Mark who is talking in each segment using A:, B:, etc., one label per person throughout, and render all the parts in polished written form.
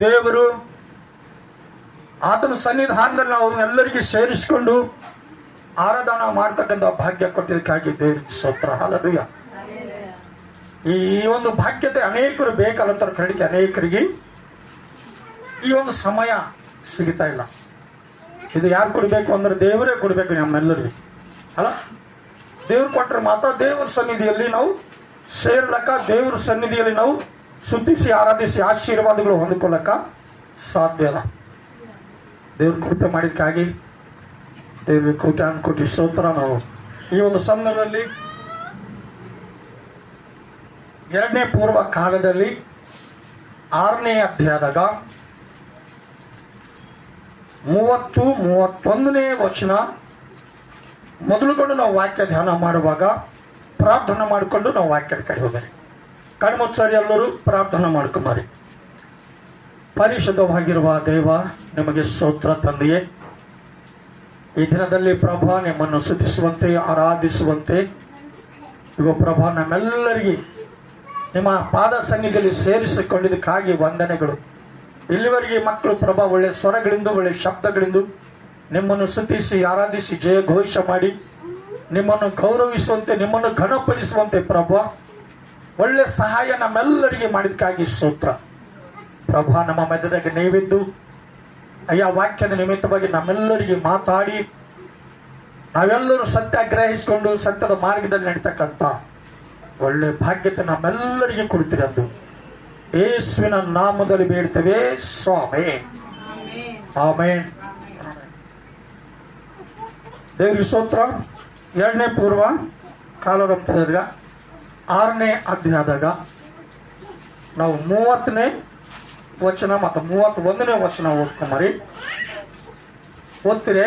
A: ದೇವರು ಆತನ ಸನ್ನಿಧಾನದಲ್ಲಿ ನಾವು ಎಲ್ಲರಿಗೂ ಸೇರಿಸಿಕೊಂಡು ಆರಾಧನಾ ಮಾಡ್ತಕ್ಕಂಥ ಭಾಗ್ಯ ಕೊಟ್ಟಿದ್ದಕ್ಕಾಗಿ ದೇವರಿಗೆ ಸ್ತೋತ್ರ. ಹಲ್ಲೆಲೂಯಾ. ಈ ಒಂದು ಭಾಗ್ಯತೆ ಅನೇಕರು ಬೇಕಲ್ಲಂತ ಕಡೆಗೆ ಅನೇಕರಿಗೆ ಈ ಒಂದು ಸಮಯ ಸಿಗ್ತಾ ಇಲ್ಲ. ಇದು ಯಾರು ಕೊಡಬೇಕು ಅಂದ್ರೆ ದೇವರೇ ಕೊಡಬೇಕು ನಮ್ಮೆಲ್ಲರಿಗೂ. ಅಲ್ಲ, ದೇವ್ರು ಕೊಟ್ಟರೆ ಮಾತ್ರ ದೇವರ ಸನ್ನಿಧಿಯಲ್ಲಿ ನಾವು ಸೇರ್ಲಕ್ಕ, ದೇವರ ಸನ್ನಿಧಿಯಲ್ಲಿ ನಾವು ಸ್ತುತಿಸಿ ಆರಾಧಿಸಿ ಆಶೀರ್ವಾದಗಳು ಹೊಂದ್ಕೊಳ್ಳಕ್ಕ ಸಾಧ್ಯ ಇಲ್ಲ. ದೇವ್ರ ಕೃಪೆ ಮಾಡಿದ್ದಕ್ಕಾಗಿ ದೇವರಿಗೆ ಕೋಟಿ ಸ್ತೋತ್ರ. ನಾವು ಈ ಒಂದು ಸಂದರ್ಭದಲ್ಲಿ 2ನೇ ಪೂರ್ವ ಕಾಲದಲ್ಲಿ 6ನೇ ಅಧ್ಯಾಯದಾಗ 30-31ನೇ ವಚನ ಮೊದಲುಗೊಂಡು ನಾವು ವಾಕ್ಯ ಧ್ಯಾನ ಮಾಡುವಾಗ ಪ್ರಾರ್ಥನೆ ಮಾಡಿಕೊಂಡು ನಾವು ವಾಕ್ಯದ ಕಡೆ ಹೋಗರಿ. ಕಣ್ಮುಚ್ಚಾರಿ ಎಲ್ಲರೂ ಪ್ರಾರ್ಥನೆ ಮಾಡ್ಕೊಂಬರಿ. ಪರಿಶುದ್ಧವಾಗಿರುವ ದೇವ, ನಿಮಗೆ ಸ್ತೋತ್ರ ತಂದೆಯೇ. ಈ ದಿನದಲ್ಲಿ ಪ್ರಭಾ ನಿಮ್ಮನ್ನು ಸ್ತುತಿಸುವಂತೆ ಆರಾಧಿಸುವಂತೆ ಇವ ಪ್ರಭಾ ನಮ್ಮೆಲ್ಲರಿಗೆ ನಿಮ್ಮ ಪಾದ ಸನ್ನಿಧಿಯಲ್ಲಿ ಸೇರಿಸಿಕೊಂಡಿದ್ದಕ್ಕಾಗಿ ವಂದನೆಗಳು. ಇಲ್ಲಿವರೆಗೆ ಮಕ್ಕಳು ಪ್ರಭಾ ಒಳ್ಳೆ ಸ್ವರಗಳಿಂದ ಒಳ್ಳೆ ಶಬ್ದಗಳಿಂದ ನಿಮ್ಮನ್ನು ಸ್ತುತಿಸಿ ಆರಾಧಿಸಿ ಜಯ ಘೋಷ ಮಾಡಿ ನಿಮ್ಮನ್ನು ಗೌರವಿಸುವಂತೆ ನಿಮ್ಮನ್ನು ಘನಪಡಿಸುವಂತೆ ಪ್ರಭಾ ಒಳ್ಳೆ ಸಹಾಯ ನಮ್ಮೆಲ್ಲರಿಗೆ ಮಾಡಿದಕ್ಕಾಗಿ ಸ್ತೋತ್ರ. ಪ್ರಭಾ ನಮ್ಮ ಮಧ್ಯದಾಗ ನೀವಿದ್ದು ಅಯ್ಯ ವಾಕ್ಯದ ನಿಮಿತ್ತವಾಗಿ ನಮ್ಮೆಲ್ಲರಿಗೆ ಮಾತಾಡಿ ನಾವೆಲ್ಲರೂ ಸತ್ಯ ಗ್ರಹಿಸಿಕೊಂಡು ಸತ್ಯದ ಮಾರ್ಗದಲ್ಲಿ ನಡೀತಕ್ಕಂಥ ಒಳ್ಳೆ ಭಾಗ್ಯತೆ ನಮ್ಮೆಲ್ಲರಿಗೆ ಕೊಡ್ತೀರಿ ಅಂದು ಯೇಸುವಿನ ನಾಮದಲ್ಲಿ ಬೇಡ್ತೇವೆ ಸ್ವಾಮಿ, ಆಮೆನ್. ದೇವರಿಗೆ ಸ್ತೋತ್ರ. 2ನೇ ಪೂರ್ವ ಕಾಲದ 6ನೇ ಅಧ್ಯಾಯದಾಗ ನಾವು 30ನೇ ವಚನ ಮತ್ತು 31ನೇ ವಚನ ಓದ್ಕೊಂಬರಿ. ಓದ್ತೀರಿ?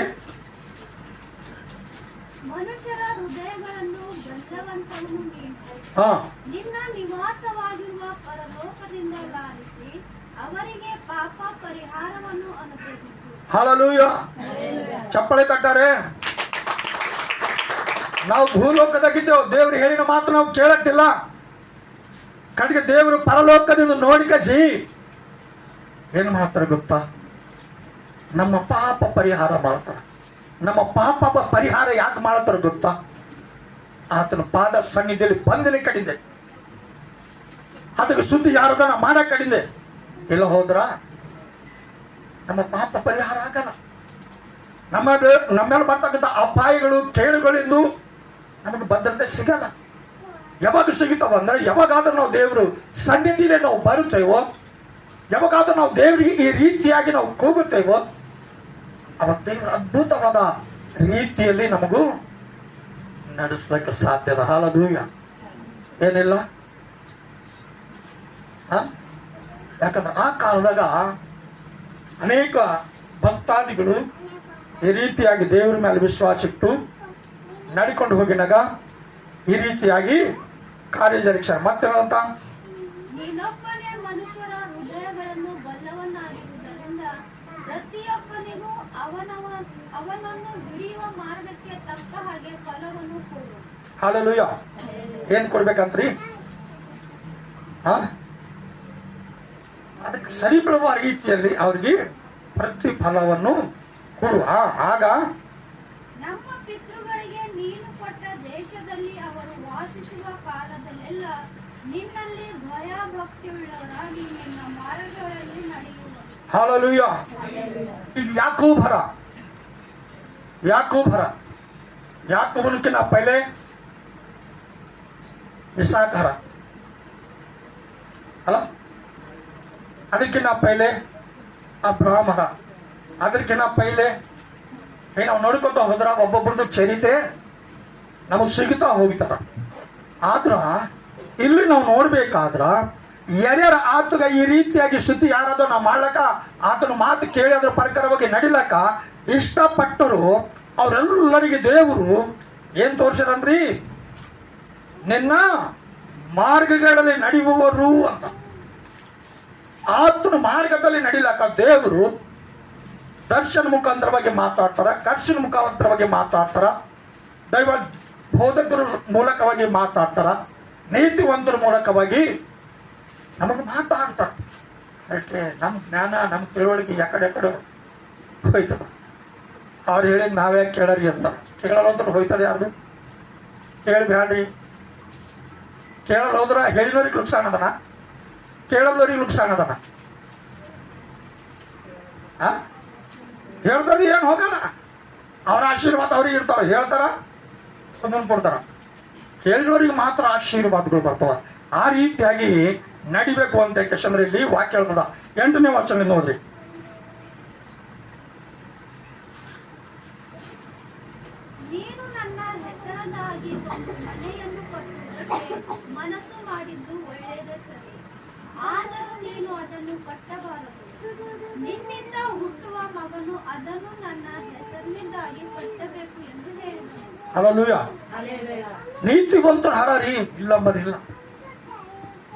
B: ಮನುಷ್ಯರ ಹೃದಯಗಳನ್ನು ಬಲವಂತವನ್ನು ಮೀರಿಸಿ ನಿನ್ನ ನಿವಾಸವಾಗಿರುವ ಪರಲೋಕದಿಂದ ಲಾರಿಸಿ ಅವರಿಗೆ ಪಾಪ ಪರಿಹಾರವನ್ನು ಅನುಗ್ರಹಿಸು.
A: ಹಲ್ಲೆಲೂಯಾ. ಚಪ್ಪಳೆ ತಟ್ಟಾರೆ. ನಾವು ಭೂಲೋಕದಾಗಿದ್ದೇವೆ, ದೇವರು ಹೇಳಿದ ಮಾತು ನಾವು ಕೇಳಕ್ತಿಲ್ಲ. ಕಡೆಗೆ ದೇವರು ಪರಲೋಕದಿಂದ ನೋಡಿ ಕಸಿ ಏನು ಮಾಡ್ತಾರೆ ಗೊತ್ತಾ? ನಮ್ಮ ಪಾಪ ಪರಿಹಾರ ಮಾಡ್ತಾರೆ. ನಮ್ಮ ಪಾಪ ಪರಿಹಾರ ಯಾಕೆ ಮಾಡ್ತಾರೆ ಗೊತ್ತಾ? ಆತನ ಪಾದ ಸನ್ನಿಧಿಯಲ್ಲಿ ಬಂದನೆ ಕಡಿದೆ, ಅದಕ್ಕೆ ಸುದ್ದಿ ಯಾರದನ್ನ ಮಾಡ ಕಡಿದೆ. ಎಲ್ಲ ಹೋದ್ರ ನಮ್ಮ ಪಾಪ ಪರಿಹಾರ ಆಗಲ್ಲ. ನಮ್ಮೇಲೆ ಬರ್ತಕ್ಕಂಥ ಅಪಾಯಗಳು ಕೇಳುಗಳಿಂದ ನಮಗೆ ಭದ್ರತೆ ಸಿಗಲ್ಲ. ಯಾವಾಗ ಸಿಗುತ್ತಾವ ಅಂದ್ರೆ ಯಾವಾಗಾದ್ರೂ ನಾವು ದೇವರು ಸನ್ನಿಧಿಯಲ್ಲಿ ನಾವು ಬರುತ್ತೇವೋ, ಯಾವಾಗಾದ್ರೂ ನಾವು ದೇವರಿಗೆ ಈ ರೀತಿಯಾಗಿ ನಾವು ಕೂಗುತ್ತೇವೋ, ಅವಾಗ ದೇವರು ಅದ್ಭುತವಾದ ರೀತಿಯಲ್ಲಿ ನಮಗೂ ನಡೆಸಲಿಕ್ಕೆ ಸಾಧ್ಯದ. ಹಲ್ಲೆಲೂಯಾ. ಏನಿಲ್ಲ, ಯಾಕಂದ್ರೆ ಆ ಕಾಲದಾಗ ಅನೇಕ ಭಕ್ತಾದಿಗಳು ಈ ರೀತಿಯಾಗಿ ದೇವರ ಮೇಲೆ ವಿಶ್ವಾಸ ಇಟ್ಟು ನಡಿಕೊಂಡು ಹೋಗಿನಾಗ ಈ ರೀತಿಯಾಗಿ ಕಾರ್ಯಜರಿಕ್ಷ ಮತ್ತೇನಂತ
B: ನೀನೊಬ್ಬನೇ ಮನುಷ್ಯರ ಹೃದಯಗಳನ್ನು ಬಲ್ಲವನ್ನಾಗಿರುವುದರಿಂದ ಪ್ರತಿಯೊಬ್ಬನಿಗೂ ಅವನನ್ನು ಹಿಡಿಯುವ ಮಾರ್ಗಕ್ಕೆ ತಕ್ಕ ಹಾಗೆ ಫಲವನ್ನು ಕೊಡು.
A: ಹಲ್ಲೆಲೂಯಾ. ಏನ್ ಕೊಡ್ಬೇಕಂತ್ರಿ? ಅದಕ್ಕೆ ಸರಿ ಬೀಳುವ ರೀತಿಯಲ್ಲಿ ಅವ್ರಿಗೆ ಪ್ರತಿಫಲವನ್ನು ಕೊಡುವ. ಆಗ
B: ನಮ್ಮ ಪಿತೃಗಳಿಗೆ ನೀನು ಕೊಟ್ಟ ದೇಶದಲ್ಲಿ ಅವರು ವಾಸಿಸುವ ಕಾಲದಲ್ಲೆಲ್ಲ ನಿನ್ನಲ್ಲಿ ಭಯಭಕ್ತಿಯುಳ್ಳವರಾಗಿ ನಿನ್ನ ಮಾರ್ಗಗಳಲ್ಲಿ ನಡೆಯುವ.
A: ಹಲ್ಲೆಲೂಯಾ. ಈಗ ಯಾಕೋಬನಕ್ಕಿಂತ ಪೈಲೆ ಇಸಾಕರ ಅಲ್ಲ, ಅದಕ್ಕಿಂತ ಪೈಲೆ ಅಬ್ರಾಹ್ಮರ, ಅದಕ್ಕಿಂತ ಪೈಲೆ ನಾವು ನೋಡ್ಕೊತ ಹೋದ್ರ ಒಬ್ಬೊಬ್ರದ್ದು ಚರಿತೆ ನಮಗ್ ಸಿಗುತ್ತಾ ಹೋಗ್ತಾರ. ಆದ್ರ ಇಲ್ಲಿ ನಾವು ನೋಡ್ಬೇಕಾದ್ರ ಯಾರ್ಯಾರ ಆತಗ ಈ ರೀತಿಯಾಗಿ ಸುದ್ದಿ ಯಾರಾದ್ರೂ ನಾವು ಮಾಡ್ಲಕ್ಕ, ಆತನ ಮಾತು ಕೇಳಿ ಅದ್ರ ಪ್ರಕಾರವಾಗಿ ನಡಿಲಕ್ಕ ಇಷ್ಟಪಟ್ಟರು ಅವರೆಲ್ಲರಿಗೆ ದೇವರು ಏನ್ ತೋರ್ಸ್ಯಾರಂದ್ರಿ? ನಿನ್ನ ಮಾರ್ಗಗಳಲ್ಲಿ ನಡೆಯುವವರು ಅಂತ. ಆತನ ಮಾರ್ಗದಲ್ಲಿ ನಡಿಲಕ್ಕ ದೇವರು ದರ್ಶನ ಮುಖಾಂತರವಾಗಿ ಮಾತಾಡ್ತಾರ, ಕರ್ಷನ ಮುಖಾಂತರವಾಗಿ ಮಾತಾಡ್ತಾರ, ದೈವ ಬೋಧಕರ ಮೂಲಕವಾಗಿ ಮಾತಾಡ್ತಾರ, ನೀತಿವಂತರ ಮೂಲಕವಾಗಿ ನಮಗೆ ಮಾತಾಡ್ತಾರೆ. ಅದಕ್ಕೆ ನಮ್ಮ ಜ್ಞಾನ ನಮ್ಮ ತಿಳುವಳಿಕೆ ಯಾಕಡೆ ಹೋಯ್ತದ. ಅವ್ರು ಹೇಳಿದ್ ನಾವ್ಯಾಕೆ ಕೇಳರಿ ಅಂತ. ಕೇಳಲ್ಲ ಅಂದ್ರೆ ಹೋಯ್ತದೆ ಯಾರು? ಕೇಳಬೇಡ್ರಿ. ಕೇಳಲ್ಲ ಹೋದ್ರ ಹೇಳಿದವ್ರಿಗೆ ನುಕ್ಸಾನ್ ಅದನ, ಕೇಳದವ್ರಿಗೆ ನುಕ್ಸಾನ್ ಅದನ. ಹೇಳ್ದವ್ರಿಗೆ ಏನು ಹೋಗಲ್ಲ, ಅವ್ರ ಆಶೀರ್ವಾದ ಅವ್ರಿಗೆ ಇರ್ತಾವ. ಹೇಳ್ತಾರ ಸುಮ್ಮನೆ ಕೊಡ್ತಾರ, ಕೇಳಿದವ್ರಿಗೆ ಮಾತ್ರ ಆಶೀರ್ವಾದಗಳು ಬರ್ತಾವ. ಆ ರೀತಿಯಾಗಿ ನಡಿಬೇಕು ಅಂತ ಯಾಕಂದ್ರೆ ಇಲ್ಲಿ ವಾಕ್ಯ ಹೇಳ್ತದ. 8ನೇ ವಚನ ನೋಡ್ರಿ.
B: ನೀನು ನನ್ನ ಹೆಸರದಾಗಿ ಒಂದು ಮನೆಯನ್ನು ಕಟ್ಟುವುದಕ್ಕೆ ಮನಸ್ಸು ಮಾಡಿದ್ದು ಒಳ್ಳೆಯದೇ ಸರಿ, ಆದರೂ ನೀನು ಅದನ್ನು ಕಟ್ಟಬಾರದು. ನಿನ್ನಿಂದ ಹುಟ್ಟುವ ಮಗನು ಅದನ್ನು ನನ್ನ ಹೆಸರಿನಿಂದಾಗಿ ಕಟ್ಟಬೇಕು ಎಂದು ಹೇಳಿದನು.
A: ಹಲ್ಲೆಲೂಯಾ. ನೀತಿವಂತರ ಹರರಿ ಇಲ್ಲಂಬದಿಲ್ಲ.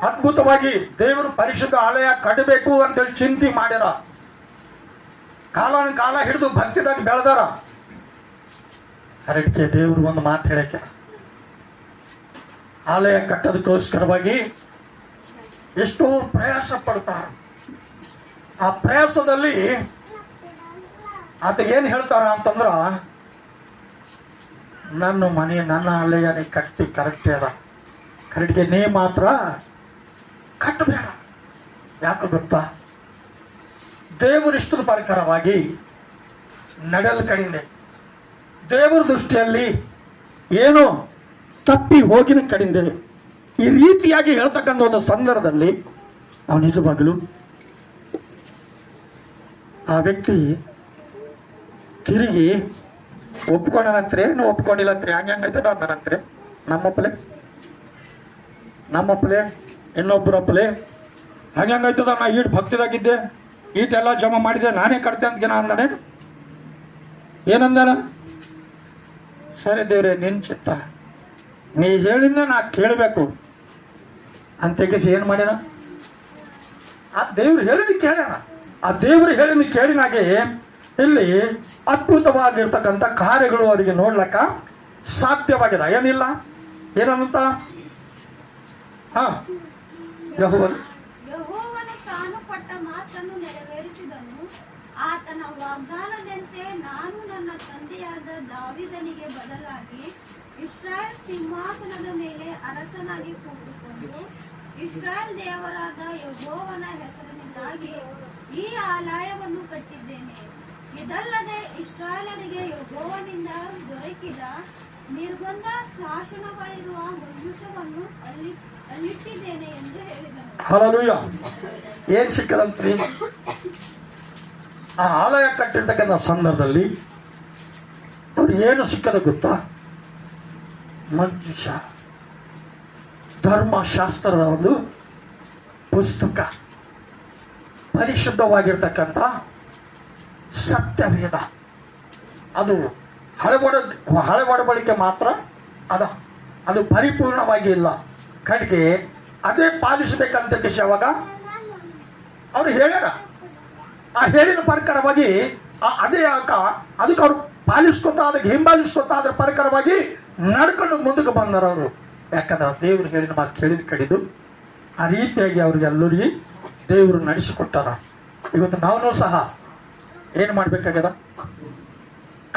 A: ಅದ್ಭುತವಾಗಿ ದೇವರು ಪರಿಶುದ್ಧ ಆಲಯ ಕಟ್ಟಬೇಕು ಅಂತೇಳಿ ಚಿಂತೆ ಮಾಡ್ಯಾರ. ಕಾಲ ಹಿಡಿದು ಭಕ್ತಿದಾಗ ಬೆಳೆದಾರ. ಅದಕ್ಕೆ ದೇವರು ಒಂದು ಮಾತು ಹೇಳಕ್ಕೆ, ಆಲಯ ಕಟ್ಟೋದಕ್ಕೋಸ್ಕರವಾಗಿ ಎಷ್ಟೋ ಪ್ರಯಾಸ ಪಡ್ತಾರ. ಆ ಪ್ರಯಾಸದಲ್ಲಿ ಆತಗೇನು ಹೇಳ್ತಾರ ಅಂತಂದ್ರ, ನನ್ನ ಮನೆ ನನ್ನ ಆಲಯನೇ ಕಟ್ಟಿ ಕರೆಕ್ಟ್ ಅದ, ಕರೆಕ್ಟ್ಗೆ ನೀ ಮಾತ್ರ ಕಟ್ಟಬೇಡ. ಯಾಕೆ ಗೊತ್ತಾ? ದೇವರಿಷ್ಟದ ಪ್ರಕಾರವಾಗಿ ನಡೆಯಲು ಕಡಿಮೆ. ದೇವರ ದೃಷ್ಟಿಯಲ್ಲಿ ಏನು ತಪ್ಪಿ ಹೋಗಿನ ಕಡಿಮೆ. ಈ ರೀತಿಯಾಗಿ ಹೇಳ್ತಕ್ಕಂಥ ಒಂದು ಸಂದರ್ಭದಲ್ಲಿ ನಾವು ನಿಜವಾಗಲೂ ಆ ವ್ಯಕ್ತಿ ತಿರುಗಿ ಒಪ್ಕೊಂಡನಂತ್ರೆ ಒಪ್ಕೊಂಡಿಲ್ಲಂತ್ರಿ, ಹಂಗೈತದ ಅಂತಾನಂತ್ರಿ. ನಮ್ಮಪ್ಪಲೆ ಇನ್ನೊಬ್ಬರಪ್ಪಲೆ ಹಂಗೈತದ. ನಾ ಈಟ್ ಭಕ್ತಿದಾಗಿದ್ದೆ, ಈಟೆಲ್ಲ ಜಮಾ ಮಾಡಿದೆ, ನಾನೇ ಕಟ್ತೆ ಅಂತ ಅಂದಾನೆ. ಏನಂದಾನ? ಸರಿ ದೇವ್ರೆ ನಿನ್ ಚಿತ್ತ, ನೀ ಹೇಳಿದ್ನ ನಾ ಕೇಳಬೇಕು ಅಂತ ಏನು ಮಾಡ್ಯಾನ? ಆ ದೇವ್ರು ಹೇಳಿದ ಕೇಳ್ಯಾನ. ಆ ದೇವ್ರು ಹೇಳಿದ ಕೇಳಿನಾಗೆ ಇಲ್ಲಿ ಅದ್ಭುತವಾಗಿರ್ತಕ್ಕಂಥ ಕಾರ್ಯಗಳು ಅವರಿಗೆ ನೋಡ್ಲಕ್ಕ ಸಾಧ್ಯವಾಗಿದೆ. ಏನಿಲ್ಲ ಏನಂತ
B: ಯೆಹೋವನು ತಾನು ಕೊಟ್ಟ ಮಾತನ್ನು ನೆರವೇರಿಸಿದನು. ಆತನ ವಾಗ್ದಾನದಂತೆ ನಾನು ನನ್ನ ತಂದೆಯಾದ ದಾವೀದನಿಗೆ ಬದಲಾಗಿ ಇಸ್ರಾಯೇಲ್ ಸಿಂಹಾಸನದ ಮೇಲೆ ಅರಸನಾಗಿ ಕೂಡಿಸಿಕೊಂಡು ಇಸ್ರಾಯೇಲ್ ದೇವರಾದ ಯೆಹೋವನ ಹೆಸರಿನಿಂದಾಗಿ ಈ ಆಲಯವನ್ನು ಕಟ್ಟಿದ್ದೇನೆ. ಇದಲ್ಲದೆ ಇಸ್ರಾಯೇಲರಿಗೆ ಯೆಹೋವನಿಂದ ದೊರಕಿದ ನಿರ್ಬಂಧ ಶಾಸನಗಳಿರುವ ಮಂಜೂಷವನ್ನು ಅಲ್ಲಿಟ್ಟಿದ್ದೇನೆ ಎಂದು ಹೇಳಿದನು.
A: ಹಲ್ಲೆಲೂಯಾ. ಏನ್ ಸಿಕ್ಕದಂತ್ರಿ? ಆ ಆಲಯ ಕಟ್ಟಿರ್ತಕ್ಕಂಥ ಸಂದರ್ಭದಲ್ಲಿ ಅವ್ರಿಗೆ ಏನು ಸಿಕ್ಕದ ಗೊತ್ತಾ? ಮಂಜೂಷ, ಧರ್ಮಶಾಸ್ತ್ರದ ಒಂದು ಪುಸ್ತಕ, ಪರಿಶುದ್ಧವಾಗಿರ್ತಕ್ಕಂಥ ಸತ್ಯವೇದ. ಅದು ಹಳೆ ಒಡಂಬಡಿಕೆ ಮಾತ್ರ ಅದ, ಅದು ಪರಿಪೂರ್ಣವಾಗಿ ಇಲ್ಲ. ಕಡೆಗೆ ಅದೇ ಪಾಲಿಸಬೇಕಂತ ಅವಾಗ ಅವ್ರು ಹೇಳ್ಯಾರ. ಆ ಹೇಳಿದ ಪ್ರಕಾರವಾಗಿ ಅದೇ ಅದಕ್ಕೆ ಅವ್ರು ಪಾಲಿಸ್ಕೊತ, ಅದಕ್ಕೆ ಹಿಂಬಾಲಿಸ್ಕೊತ ಅದ್ರ ಪ್ರಕಾರವಾಗಿ ನಡ್ಕೊಂಡು ಮುಂದಕ್ಕೆ ಬಂದಾರ ಅವರು. ಯಾಕಂದ್ರೆ ದೇವ್ರು ಹೇಳಿದ ಮಾತು ಕೇಳಿದ ಕಡಿದು ಆ ರೀತಿಯಾಗಿ ಅವ್ರಿಗೆಲ್ಲರಿಗೆ ದೇವರು ನಡೆಸಿಕೊಟ್ಟಾರ. ಇವತ್ತು ನಾವು ಸಹ ಏನು ಮಾಡ್ಬೇಕಾಗ್ಯದ?